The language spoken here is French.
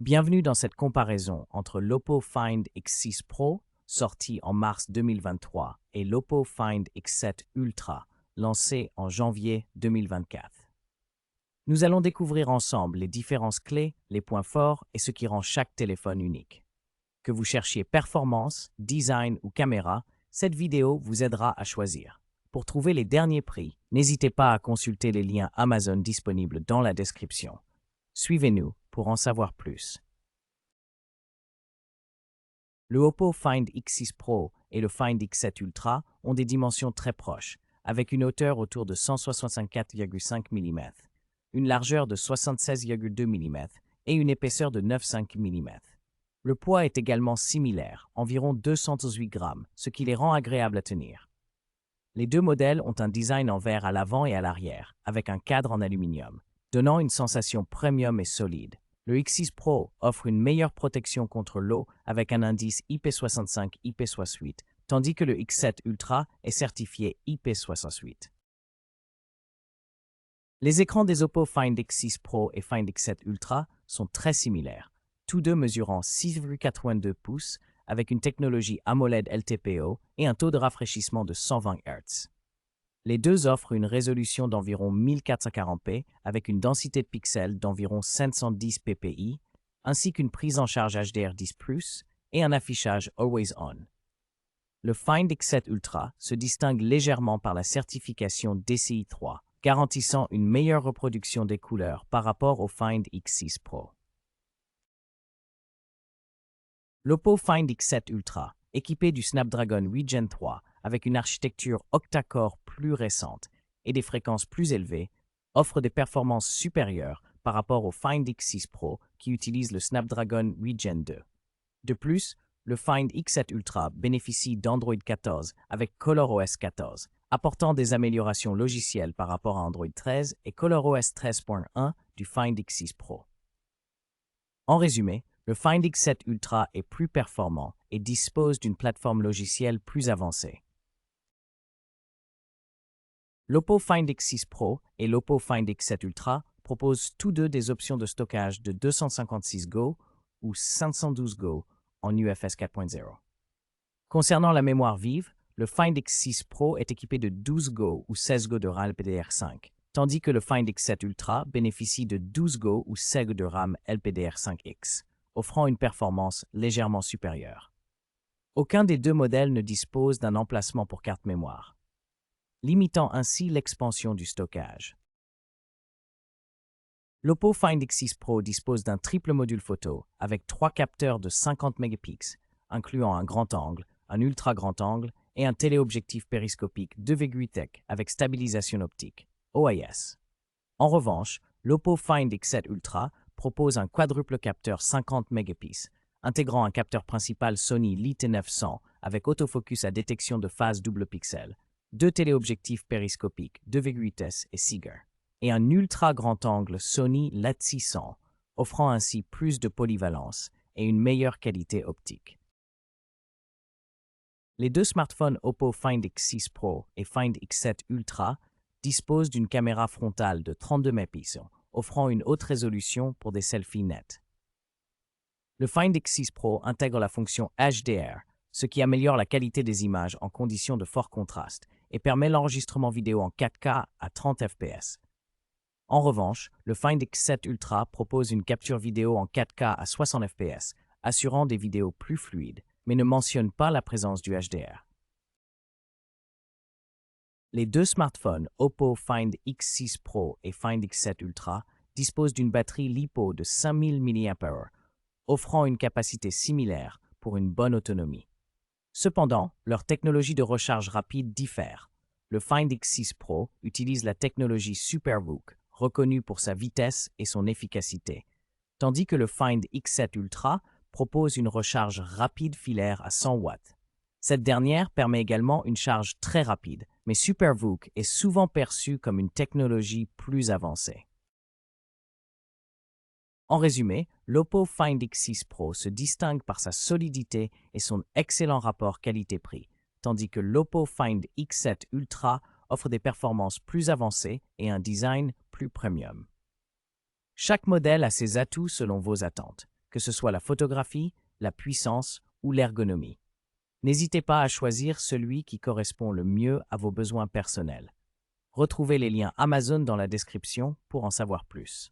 Bienvenue dans cette comparaison entre l'Oppo Find X6 Pro, sorti en mars 2023, et l'Oppo Find X7 Ultra, lancé en janvier 2024. Nous allons découvrir ensemble les différences clés, les points forts et ce qui rend chaque téléphone unique. Que vous cherchiez performance, design ou caméra, cette vidéo vous aidera à choisir. Pour trouver les derniers prix, n'hésitez pas à consulter les liens Amazon disponibles dans la description. Suivez-nous pour en savoir plus. Le Oppo Find X6 Pro et le Find X7 Ultra ont des dimensions très proches, avec une hauteur autour de 164,5 mm, une largeur de 76,2 mm et une épaisseur de 9,5 mm. Le poids est également similaire, environ 218 grammes, ce qui les rend agréables à tenir. Les deux modèles ont un design en verre à l'avant et à l'arrière, avec un cadre en aluminium, donnant une sensation premium et solide. Le X6 Pro offre une meilleure protection contre l'eau avec un indice IP65 IP68, tandis que le X7 Ultra est certifié IP68. Les écrans des Oppo Find X6 Pro et Find X7 Ultra sont très similaires, tous deux mesurant 6,82 pouces avec une technologie AMOLED LTPO et un taux de rafraîchissement de 120 Hz. Les deux offrent une résolution d'environ 1440p avec une densité de pixels d'environ 510 ppi, ainsi qu'une prise en charge HDR10+, et un affichage Always On. Le Find X7 Ultra se distingue légèrement par la certification DCI 3, garantissant une meilleure reproduction des couleurs par rapport au Find X6 Pro. L'Oppo Find X7 Ultra, équipé du Snapdragon 8 Gen 3 avec une architecture octa-core plus récente et des fréquences plus élevées, offre des performances supérieures par rapport au Find X6 Pro qui utilise le Snapdragon 8 Gen 2. De plus, le Find X7 Ultra bénéficie d'Android 14 avec ColorOS 14, apportant des améliorations logicielles par rapport à Android 13 et ColorOS 13.1 du Find X6 Pro. En résumé, le Find X7 Ultra est plus performant et dispose d'une plateforme logicielle plus avancée. L'Oppo Find X6 Pro et l'Oppo Find X7 Ultra proposent tous deux des options de stockage de 256 Go ou 512 Go en UFS 4.0. Concernant la mémoire vive, le Find X6 Pro est équipé de 12 Go ou 16 Go de RAM LPDDR5, tandis que le Find X7 Ultra bénéficie de 12 Go ou 16 Go de RAM LPDDR5X, offrant une performance légèrement supérieure. Aucun des deux modèles ne dispose d'un emplacement pour carte mémoire, limitant ainsi l'expansion du stockage. L'Oppo Find X6 Pro dispose d'un triple module photo avec 3 capteurs de 50 mégapixels, incluant un grand angle, un ultra grand angle et un téléobjectif périscopique 2,8 avec stabilisation optique, OIS. En revanche, l'Oppo Find X7 Ultra propose un quadruple capteur 50 mégapixels, intégrant un capteur principal Sony LI-T900 avec autofocus à détection de phase double pixel, deux téléobjectifs périscopiques 2,8S et Siger, et un ultra grand angle Sony LAT600, offrant ainsi plus de polyvalence et une meilleure qualité optique. Les deux smartphones Oppo Find X6 Pro et Find X7 Ultra disposent d'une caméra frontale de 32 mégapixels, offrant une haute résolution pour des selfies nets. Le Find X6 Pro intègre la fonction HDR, ce qui améliore la qualité des images en conditions de fort contraste et permet l'enregistrement vidéo en 4K à 30 fps. En revanche, le Find X7 Ultra propose une capture vidéo en 4K à 60 fps, assurant des vidéos plus fluides, mais ne mentionne pas la présence du HDR. Les deux smartphones Oppo Find X6 Pro et Find X7 Ultra disposent d'une batterie LiPo de 5000 mAh, offrant une capacité similaire pour une bonne autonomie. Cependant, leur technologie de recharge rapide diffère. Le Find X6 Pro utilise la technologie SuperVOOC, reconnue pour sa vitesse et son efficacité, tandis que le Find X7 Ultra propose une recharge rapide filaire à 100 watts. Cette dernière permet également une charge très rapide, mais SuperVOOC est souvent perçue comme une technologie plus avancée. En résumé, l'Oppo Find X6 Pro se distingue par sa solidité et son excellent rapport qualité-prix, tandis que l'Oppo Find X7 Ultra offre des performances plus avancées et un design plus premium. Chaque modèle a ses atouts selon vos attentes. que ce soit la photographie, la puissance ou l'ergonomie. N'hésitez pas à choisir celui qui correspond le mieux à vos besoins personnels. Retrouvez les liens Amazon dans la description pour en savoir plus.